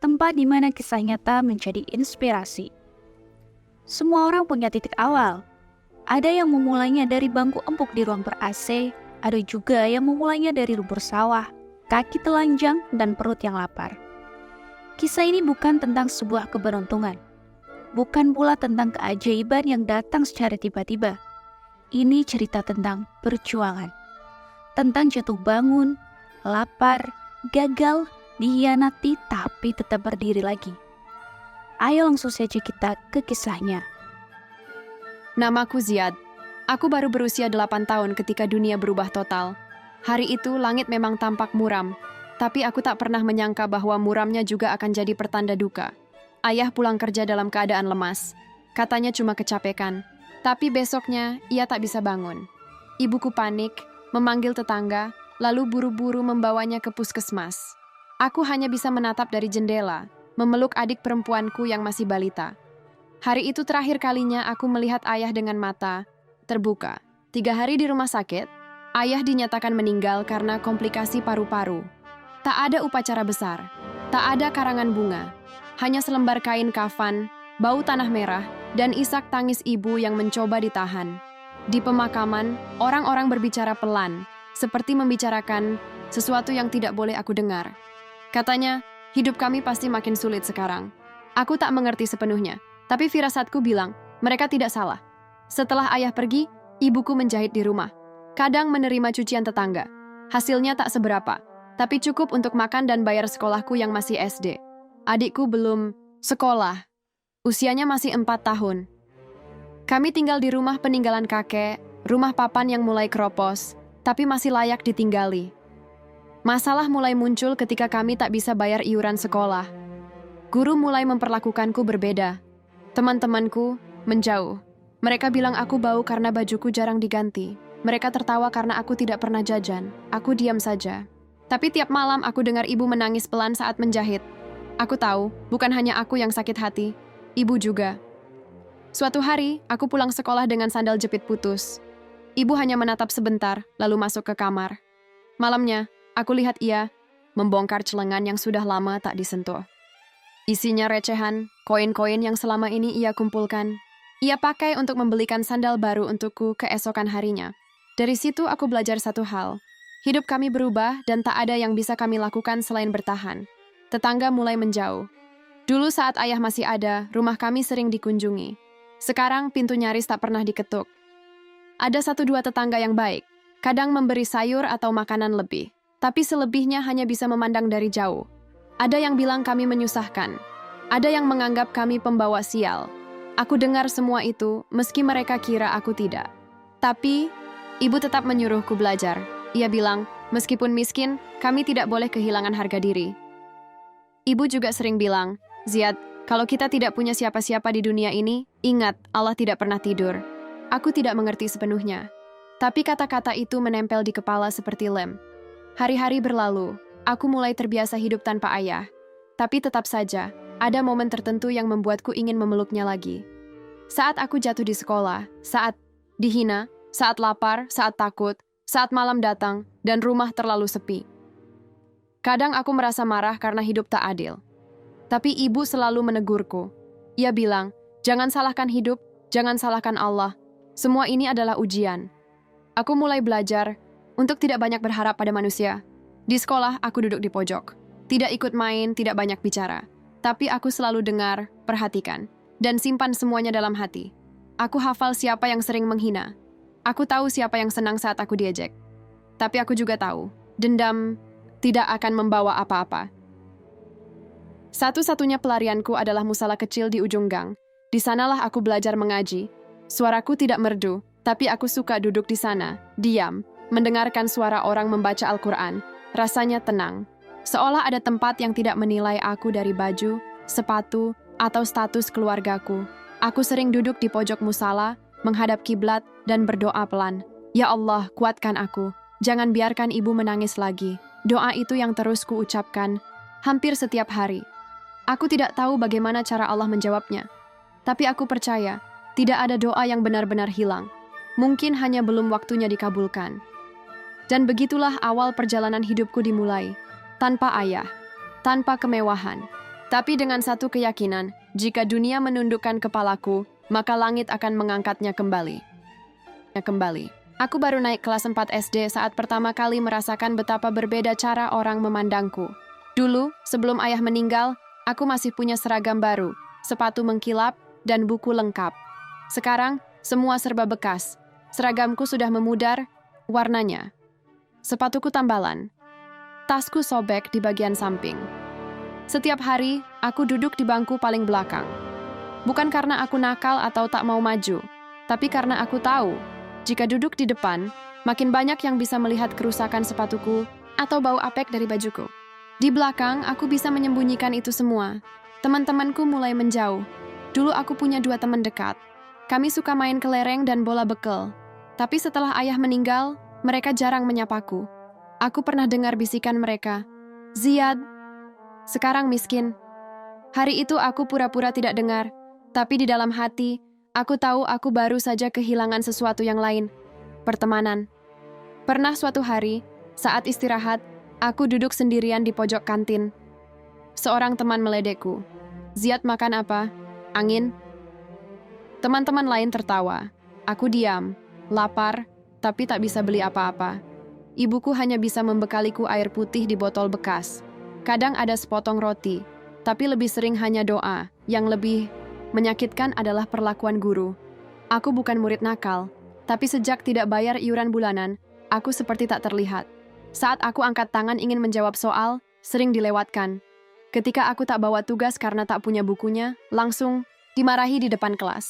tempat di mana kisah nyata menjadi inspirasi. Semua orang punya titik awal. Ada yang memulainya dari bangku empuk di ruang ber-AC, ada juga yang memulainya dari lumpur sawah, kaki telanjang, dan perut yang lapar. Kisah ini bukan tentang sebuah keberuntungan, bukan pula tentang keajaiban yang datang secara tiba-tiba. Ini cerita tentang perjuangan, tentang jatuh bangun, lapar, gagal, dikhianati tapi tetap berdiri lagi. Ayo langsung saja kita ke kisahnya. Namaku Ziad. Aku baru berusia 8 tahun ketika dunia berubah total. Hari itu langit memang tampak muram, tapi aku tak pernah menyangka bahwa muramnya juga akan jadi pertanda duka. Ayah pulang kerja dalam keadaan lemas. Katanya cuma kecapekan, tapi besoknya ia tak bisa bangun. Ibuku panik, memanggil tetangga, lalu buru-buru membawanya ke puskesmas. Aku hanya bisa menatap dari jendela, memeluk adik perempuanku yang masih balita. Hari itu terakhir kalinya aku melihat ayah dengan mata terbuka. 3 hari di rumah sakit, ayah dinyatakan meninggal karena komplikasi paru-paru. Tak ada upacara besar, tak ada karangan bunga, hanya selembar kain kafan, bau tanah merah, dan isak tangis ibu yang mencoba ditahan. Di pemakaman, orang-orang berbicara pelan, seperti membicarakan sesuatu yang tidak boleh aku dengar. Katanya, hidup kami pasti makin sulit sekarang. Aku tak mengerti sepenuhnya, tapi firasatku bilang, mereka tidak salah. Setelah ayah pergi, ibuku menjahit di rumah. Kadang menerima cucian tetangga. Hasilnya tak seberapa, tapi cukup untuk makan dan bayar sekolahku yang masih SD. Adikku belum sekolah. Usianya masih 4 tahun. Kami tinggal di rumah peninggalan kakek, rumah papan yang mulai keropos, tapi masih layak ditinggali. Masalah mulai muncul ketika kami tak bisa bayar iuran sekolah. Guru mulai memperlakukanku berbeda. Teman-temanku menjauh. Mereka bilang aku bau karena bajuku jarang diganti. Mereka tertawa karena aku tidak pernah jajan. Aku diam saja. Tapi tiap malam aku dengar ibu menangis pelan saat menjahit. Aku tahu, bukan hanya aku yang sakit hati. Ibu juga. Suatu hari, aku pulang sekolah dengan sandal jepit putus. Ibu hanya menatap sebentar, lalu masuk ke kamar. Malamnya, aku lihat ia membongkar celengan yang sudah lama tak disentuh. Isinya recehan, koin-koin yang selama ini ia kumpulkan. Ia pakai untuk membelikan sandal baru untukku keesokan harinya. Dari situ aku belajar satu hal. Hidup kami berubah dan tak ada yang bisa kami lakukan selain bertahan. Tetangga mulai menjauh. Dulu saat ayah masih ada, rumah kami sering dikunjungi. Sekarang pintu nyaris tak pernah diketuk. Ada 1-2 tetangga yang baik. Kadang memberi sayur atau makanan lebih. Tapi selebihnya hanya bisa memandang dari jauh. Ada yang bilang kami menyusahkan. Ada yang menganggap kami pembawa sial. Aku dengar semua itu, meski mereka kira aku tidak. Tapi, ibu tetap menyuruhku belajar. Ia bilang, meskipun miskin, kami tidak boleh kehilangan harga diri. Ibu juga sering bilang, Ziad, kalau kita tidak punya siapa-siapa di dunia ini, ingat, Allah tidak pernah tidur. Aku tidak mengerti sepenuhnya. Tapi kata-kata itu menempel di kepala seperti lem. Hari-hari berlalu. Aku mulai terbiasa hidup tanpa ayah. Tapi tetap saja, ada momen tertentu yang membuatku ingin memeluknya lagi. Saat aku jatuh di sekolah, saat dihina, saat lapar, saat takut, saat malam datang, dan rumah terlalu sepi. Kadang aku merasa marah karena hidup tak adil. Tapi ibu selalu menegurku. Ia bilang, jangan salahkan hidup, jangan salahkan Allah. Semua ini adalah ujian. Aku mulai belajar untuk tidak banyak berharap pada manusia. Di sekolah, aku duduk di pojok. Tidak ikut main, tidak banyak bicara. Tapi aku selalu dengar, perhatikan, dan simpan semuanya dalam hati. Aku hafal siapa yang sering menghina. Aku tahu siapa yang senang saat aku diejek. Tapi aku juga tahu, dendam tidak akan membawa apa-apa. Satu-satunya pelarianku adalah musala kecil di ujung gang. Di sanalah aku belajar mengaji. Suaraku tidak merdu, tapi aku suka duduk di sana, diam, mendengarkan suara orang membaca Al-Quran. Rasanya tenang, seolah ada tempat yang tidak menilai aku dari baju, sepatu, atau status keluargaku. Aku sering duduk di pojok musala, menghadap kiblat, dan berdoa pelan. Ya Allah, kuatkan aku. Jangan biarkan ibu menangis lagi. Doa itu yang terus kuucapkan, hampir setiap hari. Aku tidak tahu bagaimana cara Allah menjawabnya. Tapi aku percaya, tidak ada doa yang benar-benar hilang. Mungkin hanya belum waktunya dikabulkan. Dan begitulah awal perjalanan hidupku dimulai. Tanpa ayah, tanpa kemewahan, Tapi dengan satu keyakinan, jika dunia menundukkan kepalaku, maka langit akan mengangkatnya kembali. Aku baru naik kelas 4 SD saat pertama kali merasakan betapa berbeda cara orang memandangku. Dulu, sebelum ayah meninggal, aku masih punya seragam baru, sepatu mengkilap, dan buku lengkap. Sekarang, semua serba bekas. Seragamku sudah memudar, warnanya. Sepatuku tambalan. Tasku sobek di bagian samping. Setiap hari, aku duduk di bangku paling belakang. Bukan karena aku nakal atau tak mau maju, tapi karena aku tahu, jika duduk di depan, makin banyak yang bisa melihat kerusakan sepatuku atau bau apek dari bajuku. Di belakang, aku bisa menyembunyikan itu semua. Teman-temanku mulai menjauh. Dulu aku punya 2 teman dekat. Kami suka main kelereng dan bola bekel. Tapi setelah ayah meninggal, mereka jarang menyapaku. Aku pernah dengar bisikan mereka, "Ziad, sekarang miskin." Hari itu aku pura-pura tidak dengar, tapi di dalam hati, aku tahu aku baru saja kehilangan sesuatu yang lain, pertemanan. Pernah suatu hari, saat istirahat, aku duduk sendirian di pojok kantin. Seorang teman meledekku, "Ziad makan apa? Angin?" Teman-teman lain tertawa. Aku diam, lapar, tapi tak bisa beli apa-apa. Ibuku hanya bisa membekaliku air putih di botol bekas. Kadang ada sepotong roti, tapi lebih sering hanya doa. Yang lebih menyakitkan adalah perlakuan guru. Aku bukan murid nakal, tapi sejak tidak bayar iuran bulanan, aku seperti tak terlihat. Saat aku angkat tangan ingin menjawab soal, sering dilewatkan. Ketika aku tak bawa tugas karena tak punya bukunya, langsung dimarahi di depan kelas.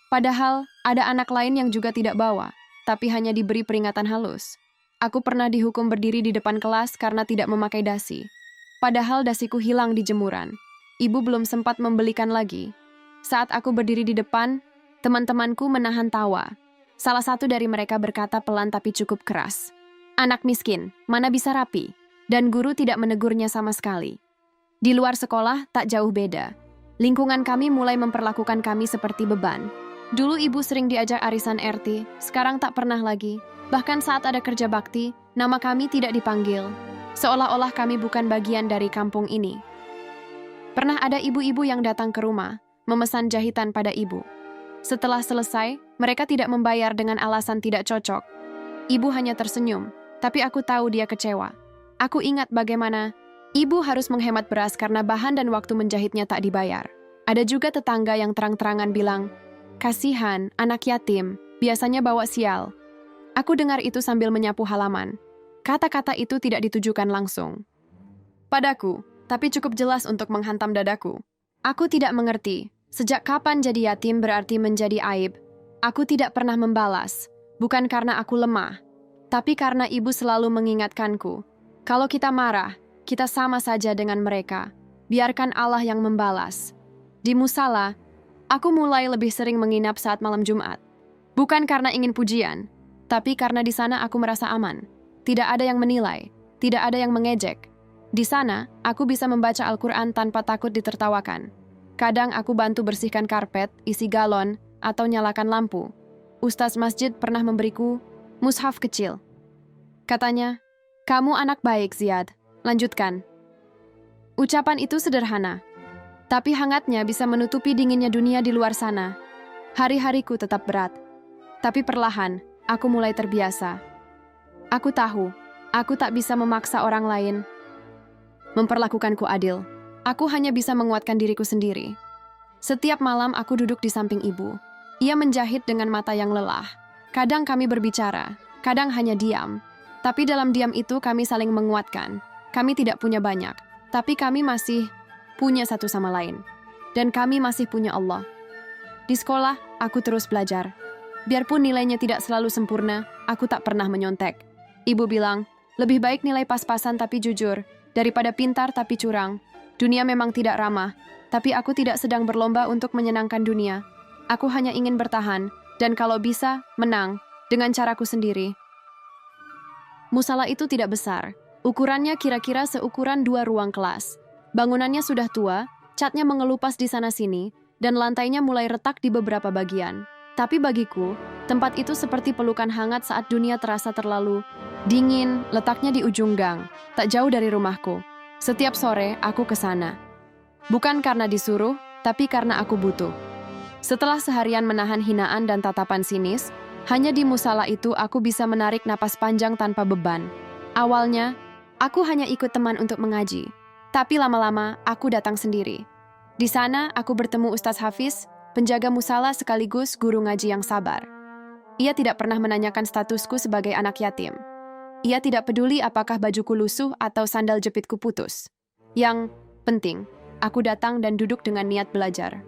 Padahal, ada anak lain yang juga tidak bawa, tapi hanya diberi peringatan halus. Aku pernah dihukum berdiri di depan kelas karena tidak memakai dasi. Padahal dasiku hilang di jemuran. Ibu belum sempat membelikan lagi. Saat aku berdiri di depan, teman-temanku menahan tawa. Salah satu dari mereka berkata pelan tapi cukup keras, "Anak miskin, mana bisa rapi?" Dan guru tidak menegurnya sama sekali. Di luar sekolah, tak jauh beda. Lingkungan kami mulai memperlakukan kami seperti beban. Dulu ibu sering diajak arisan RT, sekarang tak pernah lagi. Bahkan saat ada kerja bakti, nama kami tidak dipanggil. Seolah-olah kami bukan bagian dari kampung ini. Pernah ada ibu-ibu yang datang ke rumah, memesan jahitan pada ibu. Setelah selesai, mereka tidak membayar dengan alasan tidak cocok. Ibu hanya tersenyum, tapi aku tahu dia kecewa. Aku ingat bagaimana ibu harus menghemat beras karena bahan dan waktu menjahitnya tak dibayar. Ada juga tetangga yang terang-terangan bilang, "Kasihan, anak yatim, biasanya bawa sial." Aku dengar itu sambil menyapu halaman. Kata-kata itu tidak ditujukan langsung padaku, tapi cukup jelas untuk menghantam dadaku. Aku tidak mengerti, sejak kapan jadi yatim berarti menjadi aib. Aku tidak pernah membalas, bukan karena aku lemah, tapi karena ibu selalu mengingatkanku. Kalau kita marah, kita sama saja dengan mereka. Biarkan Allah yang membalas. Di musala, aku mulai lebih sering menginap saat malam Jumat. Bukan karena ingin pujian, tapi karena di sana aku merasa aman. Tidak ada yang menilai, tidak ada yang mengejek. Di sana, aku bisa membaca Al-Quran tanpa takut ditertawakan. Kadang aku bantu bersihkan karpet, isi galon, atau nyalakan lampu. Ustaz masjid pernah memberiku mushaf kecil. Katanya, "Kamu anak baik, Ziad. Lanjutkan." Ucapan itu sederhana, tapi hangatnya bisa menutupi dinginnya dunia di luar sana. Hari-hariku tetap berat, tapi perlahan, aku mulai terbiasa. Aku tahu, aku tak bisa memaksa orang lain memperlakukanku adil. Aku hanya bisa menguatkan diriku sendiri. Setiap malam aku duduk di samping ibu. Ia menjahit dengan mata yang lelah. Kadang kami berbicara, kadang hanya diam. Tapi dalam diam itu kami saling menguatkan. Kami tidak punya banyak, tapi kami masih punya satu sama lain. Dan kami masih punya Allah. Di sekolah, aku terus belajar. Biarpun nilainya tidak selalu sempurna, aku tak pernah menyontek. Ibu bilang, lebih baik nilai pas-pasan tapi jujur, daripada pintar tapi curang. Dunia memang tidak ramah, tapi aku tidak sedang berlomba untuk menyenangkan dunia. Aku hanya ingin bertahan, dan kalau bisa, menang, dengan caraku sendiri. Musala itu tidak besar. Ukurannya kira-kira seukuran 2 ruang kelas. Bangunannya sudah tua, catnya mengelupas di sana-sini, dan lantainya mulai retak di beberapa bagian. Tapi bagiku, tempat itu seperti pelukan hangat saat dunia terasa terlalu dingin. Letaknya di ujung gang, tak jauh dari rumahku. Setiap sore, aku ke sana. Bukan karena disuruh, tapi karena aku butuh. Setelah seharian menahan hinaan dan tatapan sinis, hanya di musala itu aku bisa menarik napas panjang tanpa beban. Awalnya, aku hanya ikut teman untuk mengaji. Tapi lama-lama, aku datang sendiri. Di sana, aku bertemu Ustaz Hafiz, penjaga musala sekaligus guru ngaji yang sabar. Ia tidak pernah menanyakan statusku sebagai anak yatim. Ia tidak peduli apakah bajuku lusuh atau sandal jepitku putus. Yang penting, aku datang dan duduk dengan niat belajar.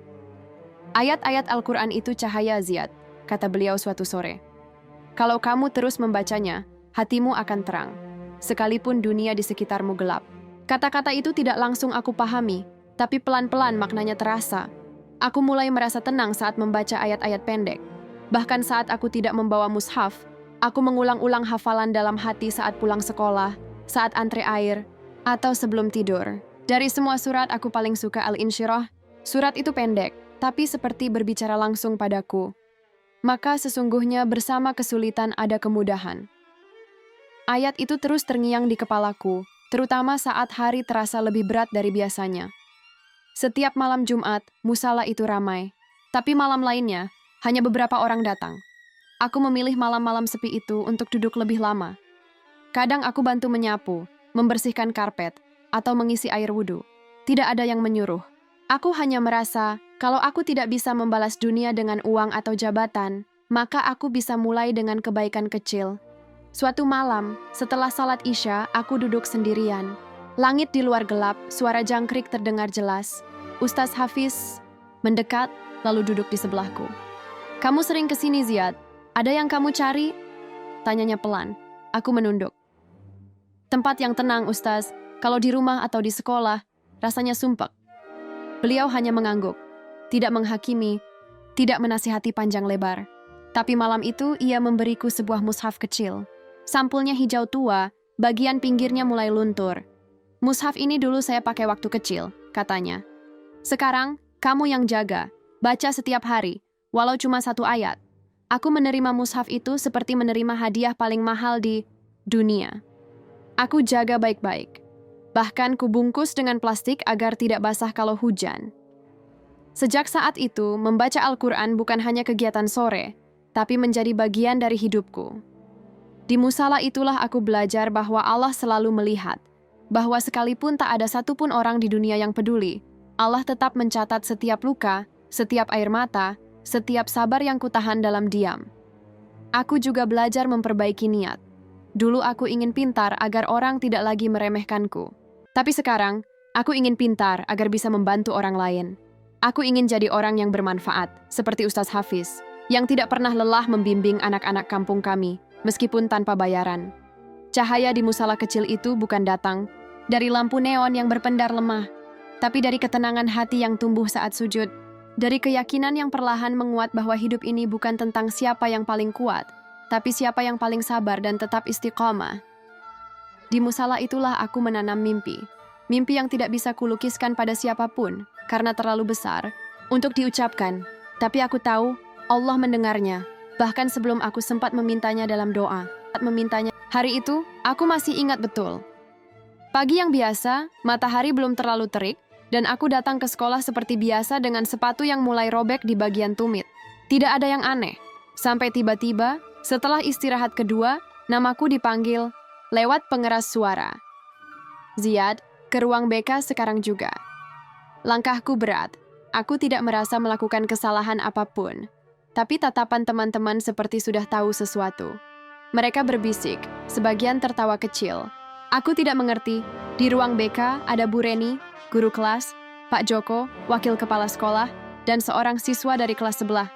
Ayat-ayat Al-Quran itu cahaya, Ziyad, kata beliau suatu sore. Kalau kamu terus membacanya, hatimu akan terang, sekalipun dunia di sekitarmu gelap. Kata-kata itu tidak langsung aku pahami, tapi pelan-pelan maknanya terasa. Aku mulai merasa tenang saat membaca ayat-ayat pendek. Bahkan saat aku tidak membawa mushaf, aku mengulang-ulang hafalan dalam hati saat pulang sekolah, saat antre air, atau sebelum tidur. Dari semua surat, aku paling suka Al-Insyirah. Surat itu pendek, tapi seperti berbicara langsung padaku. Maka sesungguhnya bersama kesulitan ada kemudahan. Ayat itu terus terngiang di kepalaku, terutama saat hari terasa lebih berat dari biasanya. Setiap malam Jumat, musala itu ramai. Tapi malam lainnya, hanya beberapa orang datang. Aku memilih malam-malam sepi itu untuk duduk lebih lama. Kadang aku bantu menyapu, membersihkan karpet, atau mengisi air wudhu. Tidak ada yang menyuruh. Aku hanya merasa, kalau aku tidak bisa membalas dunia dengan uang atau jabatan, maka aku bisa mulai dengan kebaikan kecil. Suatu malam, setelah salat Isya, aku duduk sendirian. Langit di luar gelap, suara jangkrik terdengar jelas. Ustaz Hafiz mendekat, lalu duduk di sebelahku. Kamu sering kesini, Ziyad. Ada yang kamu cari? Tanyanya pelan. Aku menunduk. Tempat yang tenang, Ustaz. Kalau di rumah atau di sekolah, rasanya sumpek. Beliau hanya mengangguk. Tidak menghakimi, tidak menasihati panjang lebar. Tapi malam itu ia memberiku sebuah mushaf kecil. Sampulnya hijau tua, bagian pinggirnya mulai luntur. Mushaf ini dulu saya pakai waktu kecil, katanya. Sekarang, kamu yang jaga. Baca setiap hari. Walau cuma 1 ayat. Aku menerima mushaf itu seperti menerima hadiah paling mahal di dunia. Aku jaga baik-baik. Bahkan kubungkus dengan plastik agar tidak basah kalau hujan. Sejak saat itu, membaca Al-Quran bukan hanya kegiatan sore, tapi menjadi bagian dari hidupku. Di musala itulah aku belajar bahwa Allah selalu melihat, bahwa sekalipun tak ada satupun orang di dunia yang peduli, Allah tetap mencatat setiap luka, setiap air mata, setiap sabar yang kutahan dalam diam. Aku juga belajar memperbaiki niat. Dulu aku ingin pintar agar orang tidak lagi meremehkanku. Tapi sekarang, aku ingin pintar agar bisa membantu orang lain. Aku ingin jadi orang yang bermanfaat, seperti Ustaz Hafiz, yang tidak pernah lelah membimbing anak-anak kampung kami, meskipun tanpa bayaran. Cahaya di musala kecil itu bukan datang dari lampu neon yang berpendar lemah, tapi dari ketenangan hati yang tumbuh saat sujud. Dari keyakinan yang perlahan menguat bahwa hidup ini bukan tentang siapa yang paling kuat, tapi siapa yang paling sabar dan tetap istiqomah. Di musala itulah aku menanam mimpi. Mimpi yang tidak bisa kulukiskan pada siapapun, karena terlalu besar, untuk diucapkan. Tapi aku tahu, Allah mendengarnya, bahkan sebelum aku sempat memintanya dalam doa. Hari itu, aku masih ingat betul. Pagi yang biasa, matahari belum terlalu terik, dan aku datang ke sekolah seperti biasa dengan sepatu yang mulai robek di bagian tumit. Tidak ada yang aneh. Sampai tiba-tiba, setelah istirahat kedua, namaku dipanggil lewat pengeras suara. Ziyad, ke ruang BK sekarang juga. Langkahku berat. Aku tidak merasa melakukan kesalahan apapun. Tapi tatapan teman-teman seperti sudah tahu sesuatu. Mereka berbisik, sebagian tertawa kecil. Aku tidak mengerti. Di ruang BK ada Bu Reni, guru kelas, Pak Joko, wakil kepala sekolah, dan seorang siswa dari kelas sebelah.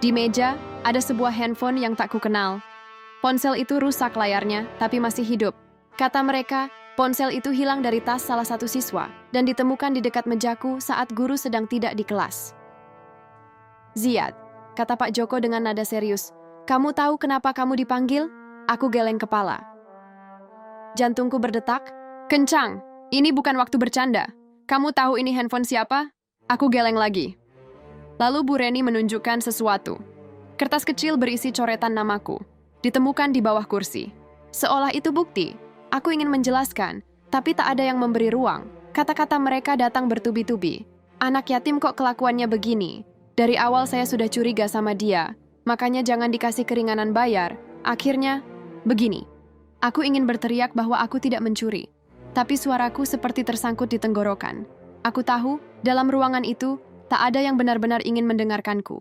Di meja, ada sebuah handphone yang tak kukenal. Ponsel itu rusak layarnya, tapi masih hidup. Kata mereka, ponsel itu hilang dari tas salah satu siswa dan ditemukan di dekat mejaku saat guru sedang tidak di kelas. Ziyad, kata Pak Joko dengan nada serius, kamu tahu kenapa kamu dipanggil? Aku geleng kepala. Jantungku berdetak. Kencang, ini bukan waktu bercanda. Kamu tahu ini handphone siapa? Aku geleng lagi. Lalu Bu Reni menunjukkan sesuatu. Kertas kecil berisi coretan namaku. Ditemukan di bawah kursi. Seolah itu bukti. Aku ingin menjelaskan, tapi tak ada yang memberi ruang. Kata-kata mereka datang bertubi-tubi. Anak yatim kok kelakuannya begini? Dari awal saya sudah curiga sama dia, makanya jangan dikasih keringanan bayar. Akhirnya, begini. Aku ingin berteriak bahwa aku tidak mencuri, tapi suaraku seperti tersangkut di tenggorokan. Aku tahu, dalam ruangan itu, tak ada yang benar-benar ingin mendengarkanku.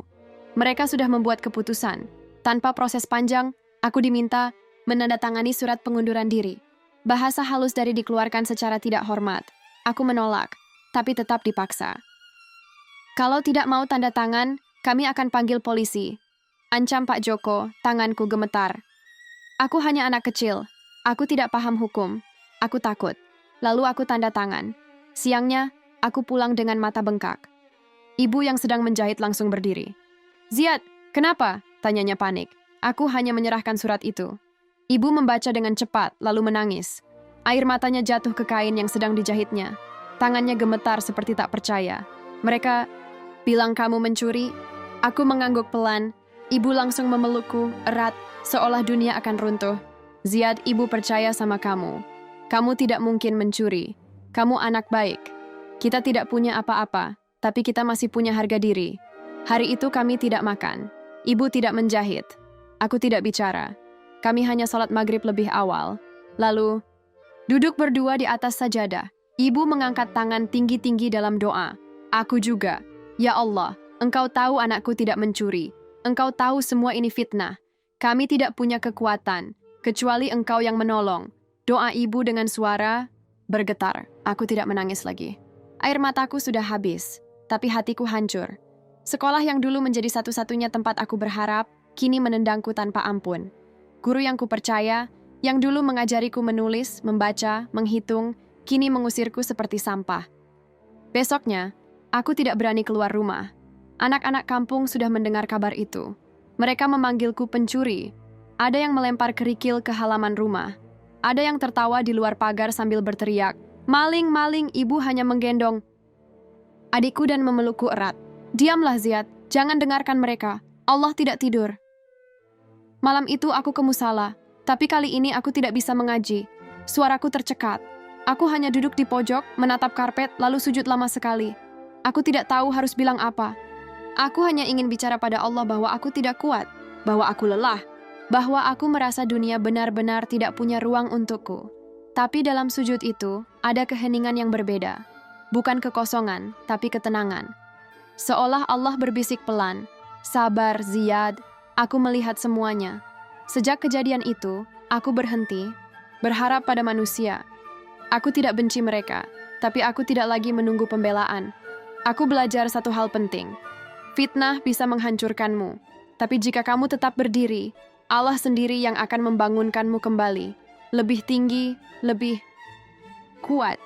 Mereka sudah membuat keputusan. Tanpa proses panjang, aku diminta menandatangani surat pengunduran diri. Bahasa halus dari dikeluarkan secara tidak hormat. Aku menolak, tapi tetap dipaksa. Kalau tidak mau tanda tangan, kami akan panggil polisi. Ancam Pak Joko, tanganku gemetar. Aku hanya anak kecil. Aku tidak paham hukum. Aku takut. Lalu aku tanda tangan. Siangnya, aku pulang dengan mata bengkak. Ibu yang sedang menjahit langsung berdiri. "Ziad, kenapa?" tanyanya panik. Aku hanya menyerahkan surat itu. Ibu membaca dengan cepat, lalu menangis. Air matanya jatuh ke kain yang sedang dijahitnya. Tangannya gemetar seperti tak percaya. "Mereka bilang kamu mencuri?" Aku mengangguk pelan. Ibu langsung memelukku erat, seolah dunia akan runtuh. "Ziad, ibu percaya sama kamu. Kamu tidak mungkin mencuri. Kamu anak baik. Kita tidak punya apa-apa, tapi kita masih punya harga diri. Hari itu kami tidak makan. Ibu tidak menjahit. Aku tidak bicara. Kami hanya sholat maghrib lebih awal. Lalu, duduk berdua di atas sajadah. Ibu mengangkat tangan tinggi-tinggi dalam doa. Aku juga. Ya Allah, Engkau tahu anakku tidak mencuri. Engkau tahu semua ini fitnah. Kami tidak punya kekuatan, kecuali Engkau yang menolong. Doa ibu dengan suara bergetar. Aku tidak menangis lagi. Air mataku sudah habis, tapi hatiku hancur. Sekolah yang dulu menjadi satu-satunya tempat aku berharap, kini menendangku tanpa ampun. Guru yang kupercaya, yang dulu mengajariku menulis, membaca, menghitung, kini mengusirku seperti sampah. Besoknya, aku tidak berani keluar rumah. Anak-anak kampung sudah mendengar kabar itu. Mereka memanggilku pencuri. Ada yang melempar kerikil ke halaman rumah. Ada yang tertawa di luar pagar sambil berteriak, "Maling, maling!" Ibu hanya menggendong adikku dan memelukku erat. "Diamlah, Ziad. Jangan dengarkan mereka. Allah tidak tidur." Malam itu aku ke musala, tapi kali ini aku tidak bisa mengaji. Suaraku tercekat. Aku hanya duduk di pojok, menatap karpet, lalu sujud lama sekali. Aku tidak tahu harus bilang apa. Aku hanya ingin bicara pada Allah bahwa aku tidak kuat, bahwa aku lelah, bahwa aku merasa dunia benar-benar tidak punya ruang untukku. Tapi dalam sujud itu, ada keheningan yang berbeda. Bukan kekosongan, tapi ketenangan. Seolah Allah berbisik pelan, "Sabar, Ziad, aku melihat semuanya." Sejak kejadian itu, aku berhenti, berharap pada manusia. Aku tidak benci mereka, tapi aku tidak lagi menunggu pembelaan. Aku belajar satu hal penting. Fitnah bisa menghancurkanmu, tapi jika kamu tetap berdiri, Allah sendiri yang akan membangunkanmu kembali. Lebih tinggi, lebih kuat.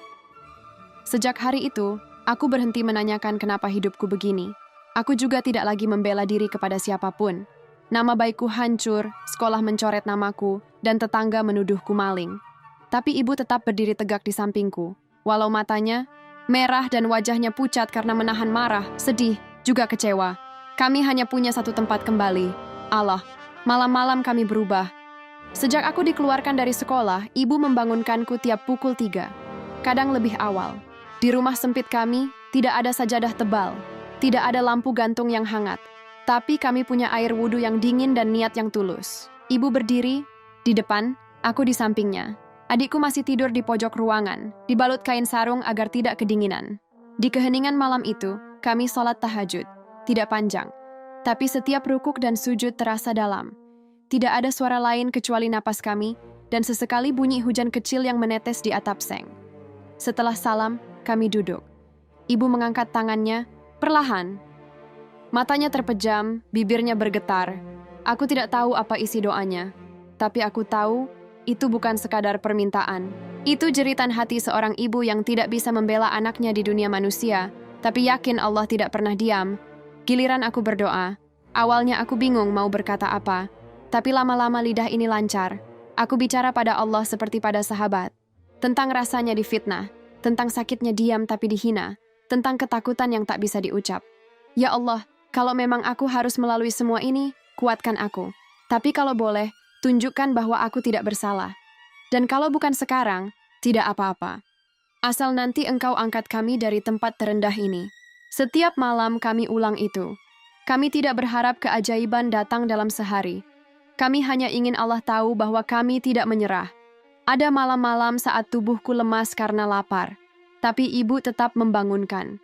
Sejak hari itu, aku berhenti menanyakan kenapa hidupku begini. Aku juga tidak lagi membela diri kepada siapapun. Nama baikku hancur, sekolah mencoret namaku, dan tetangga menuduhku maling. Tapi ibu tetap berdiri tegak di sampingku, walau matanya merah dan wajahnya pucat karena menahan marah, sedih, juga kecewa. Kami hanya punya satu tempat kembali, Allah. Malam-malam kami berubah. Sejak aku dikeluarkan dari sekolah, ibu membangunkanku tiap pukul 3. Kadang lebih awal. Di rumah sempit kami, tidak ada sajadah tebal. Tidak ada lampu gantung yang hangat. Tapi kami punya air wudhu yang dingin dan niat yang tulus. Ibu berdiri di depan, aku di sampingnya. Adikku masih tidur di pojok ruangan, dibalut kain sarung agar tidak kedinginan. Di keheningan malam itu, kami sholat tahajud. Tidak panjang, tapi setiap rukuk dan sujud terasa dalam. Tidak ada suara lain kecuali napas kami, dan sesekali bunyi hujan kecil yang menetes di atap seng. Setelah salam, kami duduk. Ibu mengangkat tangannya, perlahan. Matanya terpejam, bibirnya bergetar. Aku tidak tahu apa isi doanya, tapi aku tahu itu bukan sekadar permintaan. Itu jeritan hati seorang ibu yang tidak bisa membela anaknya di dunia manusia, tapi yakin Allah tidak pernah diam. Giliran aku berdoa. Awalnya aku bingung mau berkata apa, tapi lama-lama lidah ini lancar. Aku bicara pada Allah seperti pada sahabat. Tentang rasanya difitnah, tentang sakitnya diam tapi dihina, tentang ketakutan yang tak bisa diucap. Ya Allah, kalau memang aku harus melalui semua ini, kuatkan aku. Tapi kalau boleh, tunjukkan bahwa aku tidak bersalah. Dan kalau bukan sekarang, tidak apa-apa. Asal nanti engkau angkat kami dari tempat terendah ini. Setiap malam kami ulang itu. Kami tidak berharap keajaiban datang dalam sehari. Kami hanya ingin Allah tahu bahwa kami tidak menyerah. Ada malam-malam saat tubuhku lemas karena lapar, tapi ibu tetap membangunkan.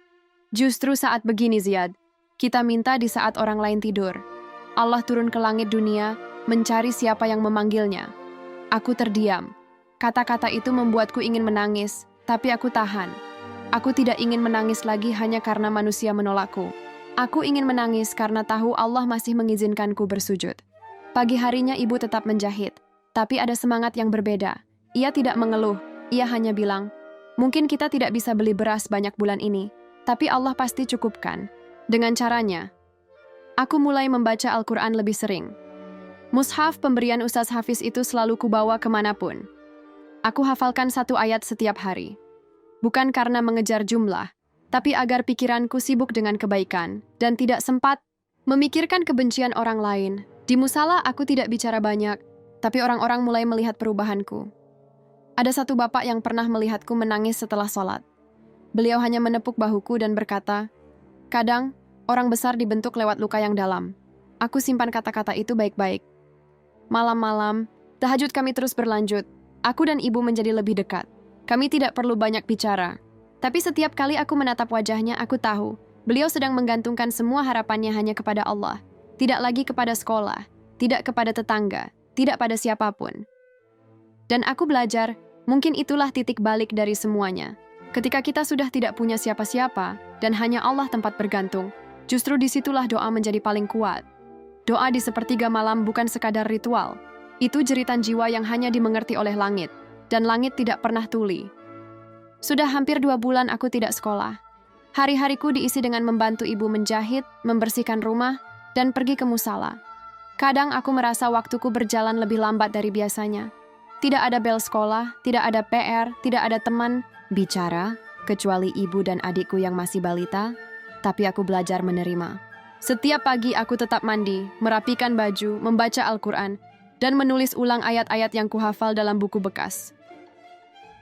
Justru saat begini, Ziyad, kita minta di saat orang lain tidur. Allah turun ke langit dunia, mencari siapa yang memanggilnya. Aku terdiam. Kata-kata itu membuatku ingin menangis, tapi aku tahan. Aku tidak ingin menangis lagi hanya karena manusia menolakku. Aku ingin menangis karena tahu Allah masih mengizinkanku bersujud. Pagi harinya ibu tetap menjahit, tapi ada semangat yang berbeda. Ia tidak mengeluh, ia hanya bilang, mungkin kita tidak bisa beli beras banyak bulan ini, tapi Allah pasti cukupkan. Dengan caranya, aku mulai membaca Al-Quran lebih sering. Mushaf pemberian Ustaz Hafiz itu selalu kubawa kemanapun. Aku hafalkan 1 ayat setiap hari. Bukan karena mengejar jumlah, tapi agar pikiranku sibuk dengan kebaikan dan tidak sempat memikirkan kebencian orang lain. Di musala aku tidak bicara banyak, tapi orang-orang mulai melihat perubahanku. Ada satu bapak yang pernah melihatku menangis setelah sholat. Beliau hanya menepuk bahuku dan berkata, kadang, orang besar dibentuk lewat luka yang dalam. Aku simpan kata-kata itu baik-baik. Malam-malam, tahajud kami terus berlanjut. Aku dan ibu menjadi lebih dekat. Kami tidak perlu banyak bicara. Tapi setiap kali aku menatap wajahnya, aku tahu, beliau sedang menggantungkan semua harapannya hanya kepada Allah. Tidak lagi kepada sekolah, tidak kepada tetangga, tidak pada siapapun. Dan aku belajar, mungkin itulah titik balik dari semuanya. Ketika kita sudah tidak punya siapa-siapa, dan hanya Allah tempat bergantung, justru disitulah doa menjadi paling kuat. Doa di sepertiga malam bukan sekadar ritual. Itu jeritan jiwa yang hanya dimengerti oleh langit, dan langit tidak pernah tuli. Sudah hampir 2 bulan aku tidak sekolah. Hari-hariku diisi dengan membantu ibu menjahit, membersihkan rumah, dan pergi ke musala. Kadang aku merasa waktuku berjalan lebih lambat dari biasanya. Tidak ada bel sekolah, tidak ada PR, tidak ada teman bicara, kecuali ibu dan adikku yang masih balita, tapi aku belajar menerima. Setiap pagi aku tetap mandi, merapikan baju, membaca Al-Quran, dan menulis ulang ayat-ayat yang kuhafal dalam buku bekas.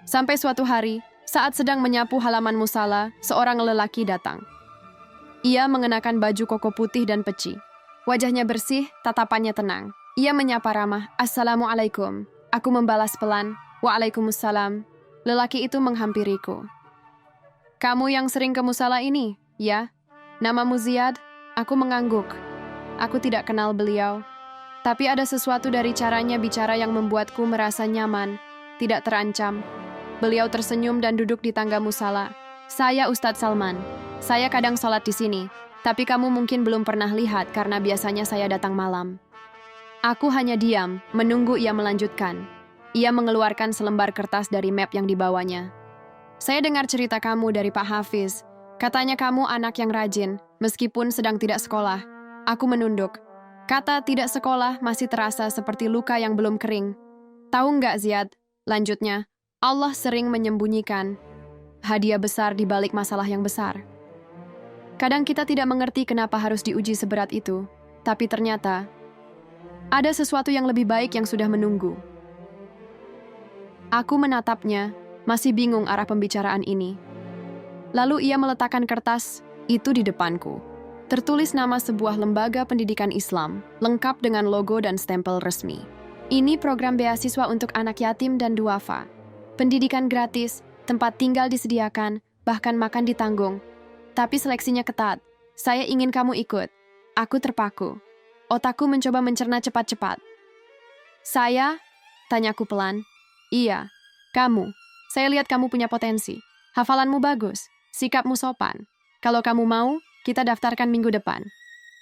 Sampai suatu hari, saat sedang menyapu halaman musala, seorang lelaki datang. Ia mengenakan baju koko putih dan peci. Wajahnya bersih, tatapannya tenang. Ia menyapa ramah, "Assalamualaikum." Aku membalas pelan, "Waalaikumsalam." Lelaki itu menghampiriku. "Kamu yang sering ke musala ini, ya? Namamu Ziyad?" Aku mengangguk. Aku tidak kenal beliau. Tapi ada sesuatu dari caranya bicara yang membuatku merasa nyaman, tidak terancam. Beliau tersenyum dan duduk di tangga musala. "Saya Ustadz Salman. Saya kadang sholat di sini, tapi kamu mungkin belum pernah lihat karena biasanya saya datang malam." Aku hanya diam, menunggu ia melanjutkan. Ia mengeluarkan selembar kertas dari map yang dibawanya. "Saya dengar cerita kamu dari Pak Hafiz. Katanya kamu anak yang rajin, meskipun sedang tidak sekolah." Aku menunduk. Kata tidak sekolah masih terasa seperti luka yang belum kering. "Tahu nggak, Ziyad?" Lanjutnya, "Allah sering menyembunyikan hadiah besar di balik masalah yang besar." Kadang kita tidak mengerti kenapa harus diuji seberat itu, tapi ternyata ada sesuatu yang lebih baik yang sudah menunggu. Aku menatapnya, masih bingung arah pembicaraan ini. Lalu ia meletakkan kertas itu di depanku. Tertulis nama sebuah lembaga pendidikan Islam, lengkap dengan logo dan stempel resmi. "Ini program beasiswa untuk anak yatim dan duafa. Pendidikan gratis, tempat tinggal disediakan, bahkan makan ditanggung. Tapi seleksinya ketat. Saya ingin kamu ikut." Aku terpaku. Otakku mencoba mencerna cepat-cepat. "Saya?" Tanyaku pelan. "Iya, kamu. Saya lihat kamu punya potensi. Hafalanmu bagus, sikapmu sopan. Kalau kamu mau, kita daftarkan minggu depan.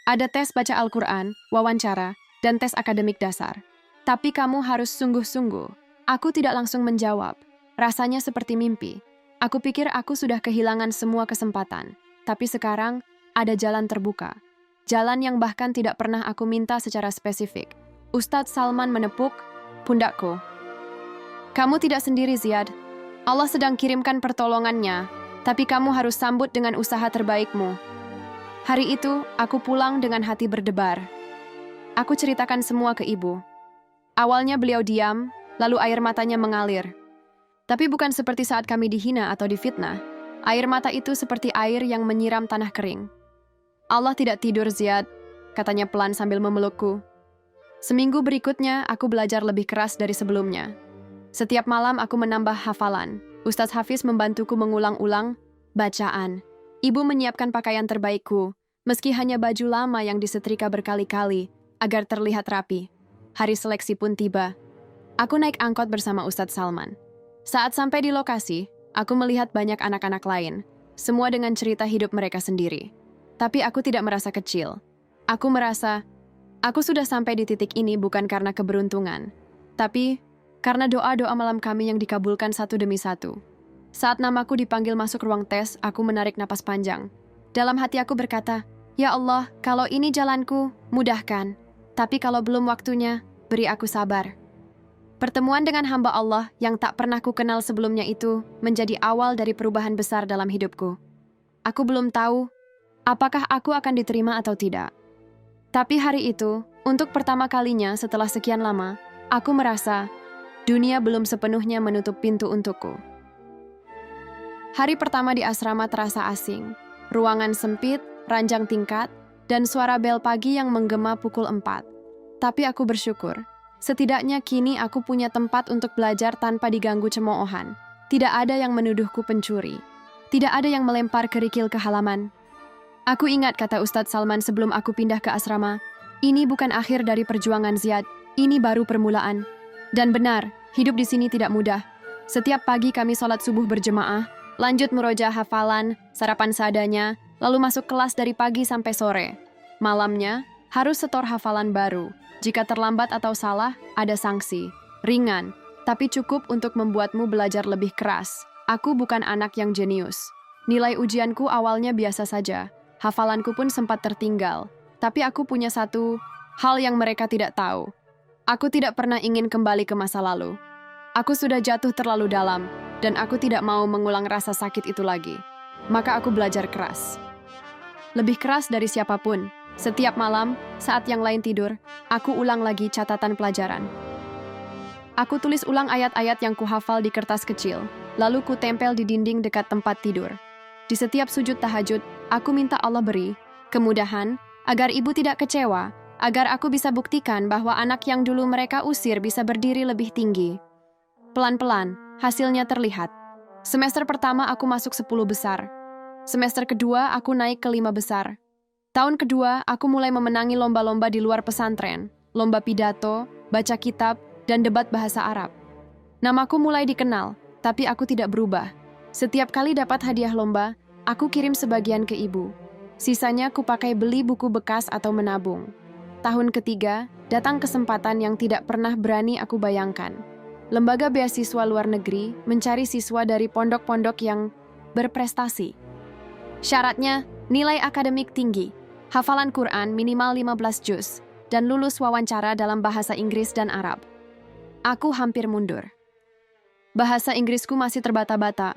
Ada tes baca Al-Quran, wawancara, dan tes akademik dasar. Tapi kamu harus sungguh-sungguh." Aku tidak langsung menjawab. Rasanya seperti mimpi. Aku pikir aku sudah kehilangan semua kesempatan. Tapi sekarang, ada jalan terbuka. Jalan yang bahkan tidak pernah aku minta secara spesifik. Ustadz Salman menepuk pundakku. "Kamu tidak sendiri, Ziyad. Allah sedang kirimkan pertolongannya, tapi kamu harus sambut dengan usaha terbaikmu." Hari itu, aku pulang dengan hati berdebar. Aku ceritakan semua ke ibu. Awalnya beliau diam, lalu air matanya mengalir. Tapi bukan seperti saat kami dihina atau difitnah. Air mata itu seperti air yang menyiram tanah kering. Allah tidak tidur, Ziyad, katanya pelan sambil memelukku. Seminggu berikutnya, aku belajar lebih keras dari sebelumnya. Setiap malam aku menambah hafalan. Ustadz Hafiz membantuku mengulang-ulang bacaan. Ibu menyiapkan pakaian terbaikku, meski hanya baju lama yang disetrika berkali-kali, agar terlihat rapi. Hari seleksi pun tiba. Aku naik angkot bersama Ustadz Salman. Saat sampai di lokasi, aku melihat banyak anak-anak lain, semua dengan cerita hidup mereka sendiri. Tapi aku tidak merasa kecil. Aku merasa, aku sudah sampai di titik ini bukan karena keberuntungan, tapi karena doa-doa malam kami yang dikabulkan satu demi satu. Saat namaku dipanggil masuk ruang tes, aku menarik napas panjang. Dalam hati aku berkata, "Ya Allah, kalau ini jalanku, mudahkan. Tapi kalau belum waktunya, beri aku sabar." Pertemuan dengan hamba Allah yang tak pernah ku kenal sebelumnya itu menjadi awal dari perubahan besar dalam hidupku. Aku belum tahu apakah aku akan diterima atau tidak. Tapi hari itu, untuk pertama kalinya setelah sekian lama, aku merasa dunia belum sepenuhnya menutup pintu untukku. Hari pertama di asrama terasa asing. Ruangan sempit, ranjang tingkat, dan suara bel pagi yang menggema pukul 4. Tapi aku bersyukur. Setidaknya kini aku punya tempat untuk belajar tanpa diganggu cemoohan. Tidak ada yang menuduhku pencuri. Tidak ada yang melempar kerikil ke halaman. Aku ingat kata Ustadz Salman sebelum aku pindah ke asrama, ini bukan akhir dari perjuangan Ziyad, ini baru permulaan. Dan benar, hidup di sini tidak mudah. Setiap pagi kami sholat subuh berjemaah, lanjut murojaah hafalan, sarapan seadanya, lalu masuk kelas dari pagi sampai sore. Malamnya, harus setor hafalan baru. Jika terlambat atau salah, ada sanksi. Ringan, tapi cukup untuk membuatmu belajar lebih keras. Aku bukan anak yang jenius. Nilai ujianku awalnya biasa saja. Hafalanku pun sempat tertinggal. Tapi aku punya satu hal yang mereka tidak tahu. Aku tidak pernah ingin kembali ke masa lalu. Aku sudah jatuh terlalu dalam, dan aku tidak mau mengulang rasa sakit itu lagi. Maka aku belajar keras. Lebih keras dari siapapun. Setiap malam, saat yang lain tidur, aku ulang lagi catatan pelajaran. Aku tulis ulang ayat-ayat yang kuhafal di kertas kecil, lalu ku tempel di dinding dekat tempat tidur. Di setiap sujud tahajud, aku minta Allah beri kemudahan, agar ibu tidak kecewa, agar aku bisa buktikan bahwa anak yang dulu mereka usir bisa berdiri lebih tinggi. Pelan-pelan, hasilnya terlihat. Semester pertama aku masuk 10 besar. Semester kedua aku naik ke 5 besar. Tahun kedua, aku mulai memenangi lomba-lomba di luar pesantren, lomba pidato, baca kitab, dan debat bahasa Arab. Namaku mulai dikenal, tapi aku tidak berubah. Setiap kali dapat hadiah lomba, aku kirim sebagian ke ibu. Sisanya kupakai beli buku bekas atau menabung. Tahun ketiga, datang kesempatan yang tidak pernah berani aku bayangkan. Lembaga beasiswa luar negeri mencari siswa dari pondok-pondok yang berprestasi. Syaratnya, nilai akademik tinggi, hafalan Quran minimal 15 juz, dan lulus wawancara dalam bahasa Inggris dan Arab. Aku hampir mundur. Bahasa Inggrisku masih terbata-bata,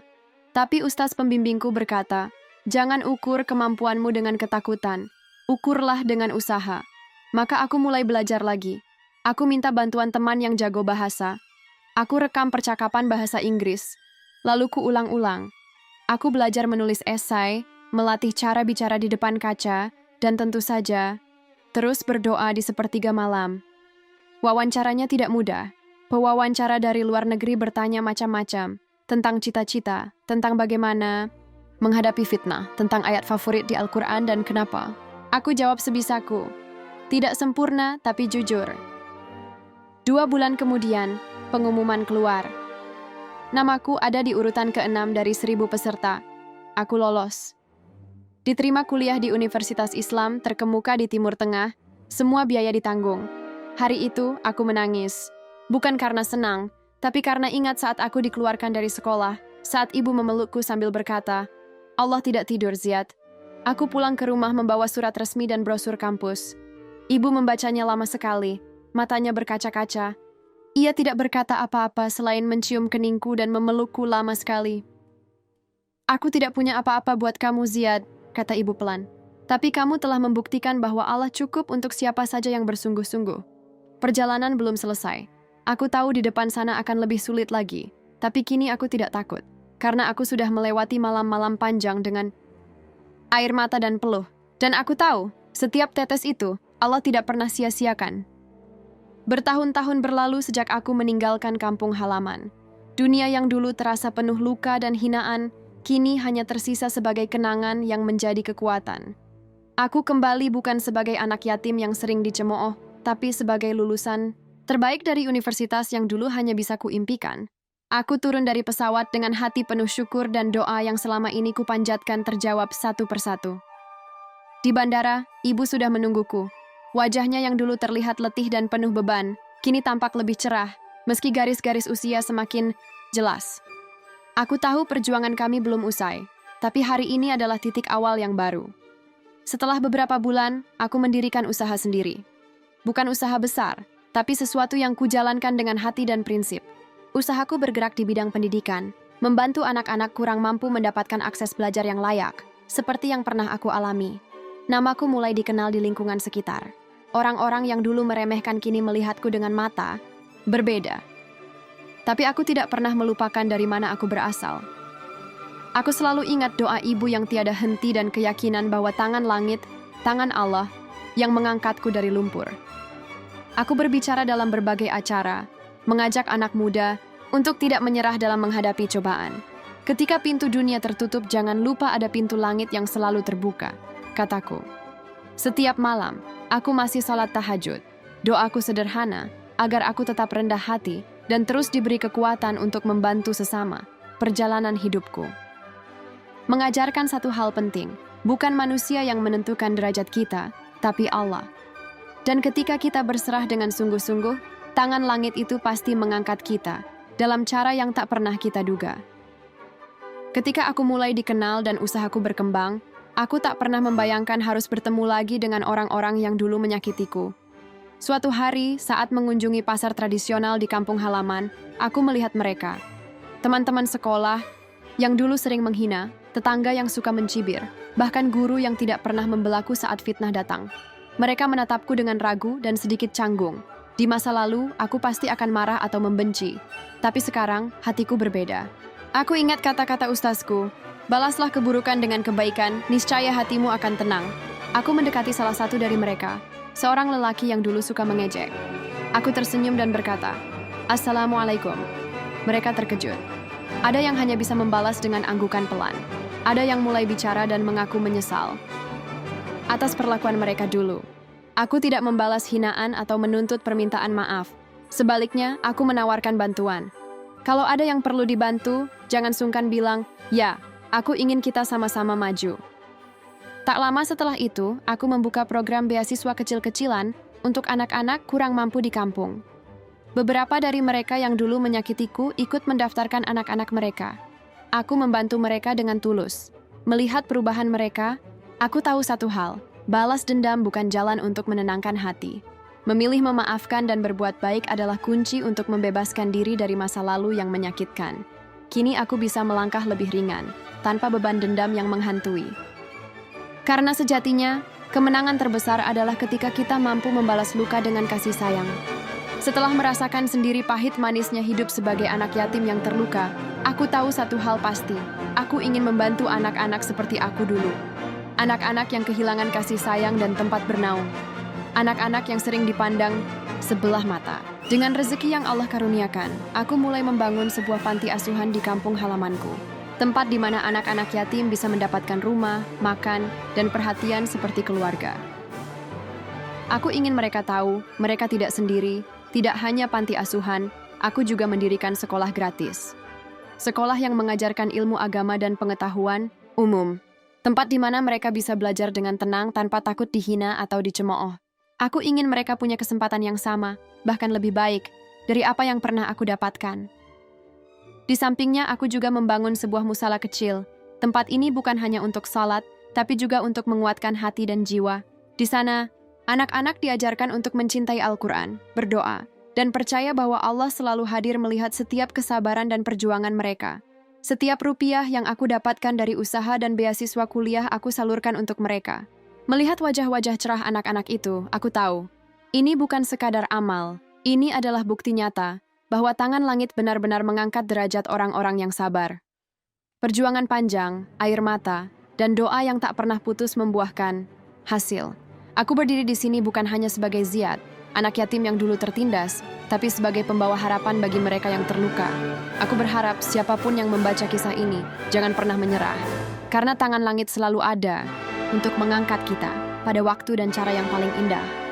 tapi ustaz pembimbingku berkata, jangan ukur kemampuanmu dengan ketakutan, ukurlah dengan usaha. Maka aku mulai belajar lagi. Aku minta bantuan teman yang jago bahasa. Aku rekam percakapan bahasa Inggris, lalu ku ulang-ulang. Aku belajar menulis esai, melatih cara bicara di depan kaca, dan tentu saja, terus berdoa di sepertiga malam. Wawancaranya tidak mudah. Pewawancara dari luar negeri bertanya macam-macam, tentang cita-cita, tentang bagaimana menghadapi fitnah, tentang ayat favorit di Al-Quran dan kenapa. Aku jawab sebisaku. Tidak sempurna, tapi jujur. 2 bulan kemudian, pengumuman keluar. Namaku ada di urutan ke-6 dari 1000 peserta. Aku lolos. Diterima kuliah di Universitas Islam terkemuka di Timur Tengah, semua biaya ditanggung. Hari itu, aku menangis. Bukan karena senang, tapi karena ingat saat aku dikeluarkan dari sekolah, saat ibu memelukku sambil berkata, Allah tidak tidur, Ziyad. Aku pulang ke rumah membawa surat resmi dan brosur kampus. Ibu membacanya lama sekali, matanya berkaca-kaca. Ia tidak berkata apa-apa selain mencium keningku dan memelukku lama sekali. Aku tidak punya apa-apa buat kamu, Ziyad, kata ibu pelan. Tapi kamu telah membuktikan bahwa Allah cukup untuk siapa saja yang bersungguh-sungguh. Perjalanan belum selesai. Aku tahu di depan sana akan lebih sulit lagi. Tapi kini aku tidak takut, karena aku sudah melewati malam-malam panjang dengan air mata dan peluh. Dan aku tahu, setiap tetes itu, Allah tidak pernah sia-siakan. Bertahun-tahun berlalu sejak aku meninggalkan kampung halaman. Dunia yang dulu terasa penuh luka dan hinaan, kini hanya tersisa sebagai kenangan yang menjadi kekuatan. Aku kembali bukan sebagai anak yatim yang sering dicemooh, tapi sebagai lulusan terbaik dari universitas yang dulu hanya bisa kuimpikan. Aku turun dari pesawat dengan hati penuh syukur dan doa yang selama ini kupanjatkan terjawab satu persatu. Di bandara, ibu sudah menungguku. Wajahnya yang dulu terlihat letih dan penuh beban, kini tampak lebih cerah, meski garis-garis usia semakin jelas. Aku tahu perjuangan kami belum usai, tapi hari ini adalah titik awal yang baru. Setelah beberapa bulan, aku mendirikan usaha sendiri. Bukan usaha besar, tapi sesuatu yang kujalankan dengan hati dan prinsip. Usahaku bergerak di bidang pendidikan, membantu anak-anak kurang mampu mendapatkan akses belajar yang layak, seperti yang pernah aku alami. Namaku mulai dikenal di lingkungan sekitar. Orang-orang yang dulu meremehkan kini melihatku dengan mata berbeda. Tapi aku tidak pernah melupakan dari mana aku berasal. Aku selalu ingat doa ibu yang tiada henti dan keyakinan bahwa tangan langit, tangan Allah, yang mengangkatku dari lumpur. Aku berbicara dalam berbagai acara, mengajak anak muda untuk tidak menyerah dalam menghadapi cobaan. Ketika pintu dunia tertutup, jangan lupa ada pintu langit yang selalu terbuka, kataku. Setiap malam, aku masih salat tahajud. Doaku sederhana, agar aku tetap rendah hati dan terus diberi kekuatan untuk membantu sesama, perjalanan hidupku. Mengajarkan satu hal penting, bukan manusia yang menentukan derajat kita, tapi Allah. Dan ketika kita berserah dengan sungguh-sungguh, tangan langit itu pasti mengangkat kita, dalam cara yang tak pernah kita duga. Ketika aku mulai dikenal dan usahaku berkembang, aku tak pernah membayangkan harus bertemu lagi dengan orang-orang yang dulu menyakitiku. Suatu hari, saat mengunjungi pasar tradisional di kampung halaman, aku melihat mereka. Teman-teman sekolah yang dulu sering menghina, tetangga yang suka mencibir, bahkan guru yang tidak pernah membelaku saat fitnah datang. Mereka menatapku dengan ragu dan sedikit canggung. Di masa lalu, aku pasti akan marah atau membenci. Tapi sekarang, hatiku berbeda. Aku ingat kata-kata ustazku, balaslah keburukan dengan kebaikan, niscaya hatimu akan tenang. Aku mendekati salah satu dari mereka, seorang lelaki yang dulu suka mengejek. Aku tersenyum dan berkata, "Assalamualaikum." Mereka terkejut. Ada yang hanya bisa membalas dengan anggukan pelan. Ada yang mulai bicara dan mengaku menyesal atas perlakuan mereka dulu. Aku tidak membalas hinaan atau menuntut permintaan maaf. Sebaliknya, aku menawarkan bantuan. Kalau ada yang perlu dibantu, jangan sungkan bilang, "Ya, aku ingin kita sama-sama maju." Tak lama setelah itu, aku membuka program beasiswa kecil-kecilan untuk anak-anak kurang mampu di kampung. Beberapa dari mereka yang dulu menyakitiku ikut mendaftarkan anak-anak mereka. Aku membantu mereka dengan tulus. Melihat perubahan mereka, aku tahu satu hal, balas dendam bukan jalan untuk menenangkan hati. Memilih memaafkan dan berbuat baik adalah kunci untuk membebaskan diri dari masa lalu yang menyakitkan. Kini aku bisa melangkah lebih ringan, tanpa beban dendam yang menghantui. Karena sejatinya, kemenangan terbesar adalah ketika kita mampu membalas luka dengan kasih sayang. Setelah merasakan sendiri pahit manisnya hidup sebagai anak yatim yang terluka, aku tahu satu hal pasti, aku ingin membantu anak-anak seperti aku dulu. Anak-anak yang kehilangan kasih sayang dan tempat bernaung. Anak-anak yang sering dipandang sebelah mata. Dengan rezeki yang Allah karuniakan, aku mulai membangun sebuah panti asuhan di kampung halamanku. Tempat di mana anak-anak yatim bisa mendapatkan rumah, makan, dan perhatian seperti keluarga. Aku ingin mereka tahu, mereka tidak sendiri, tidak hanya panti asuhan, aku juga mendirikan sekolah gratis. Sekolah yang mengajarkan ilmu agama dan pengetahuan umum. Tempat di mana mereka bisa belajar dengan tenang tanpa takut dihina atau dicemooh. Aku ingin mereka punya kesempatan yang sama, bahkan lebih baik, dari apa yang pernah aku dapatkan. Di sampingnya, aku juga membangun sebuah musala kecil. Tempat ini bukan hanya untuk salat, tapi juga untuk menguatkan hati dan jiwa. Di sana, anak-anak diajarkan untuk mencintai Al-Quran, berdoa, dan percaya bahwa Allah selalu hadir melihat setiap kesabaran dan perjuangan mereka. Setiap rupiah yang aku dapatkan dari usaha dan beasiswa kuliah aku salurkan untuk mereka. Melihat wajah-wajah cerah anak-anak itu, aku tahu, ini bukan sekadar amal, ini adalah bukti nyata bahwa tangan langit benar-benar mengangkat derajat orang-orang yang sabar. Perjuangan panjang, air mata, dan doa yang tak pernah putus membuahkan hasil. Aku berdiri di sini bukan hanya sebagai Ziad, anak yatim yang dulu tertindas, tapi sebagai pembawa harapan bagi mereka yang terluka. Aku berharap siapapun yang membaca kisah ini, jangan pernah menyerah. Karena tangan langit selalu ada untuk mengangkat kita pada waktu dan cara yang paling indah.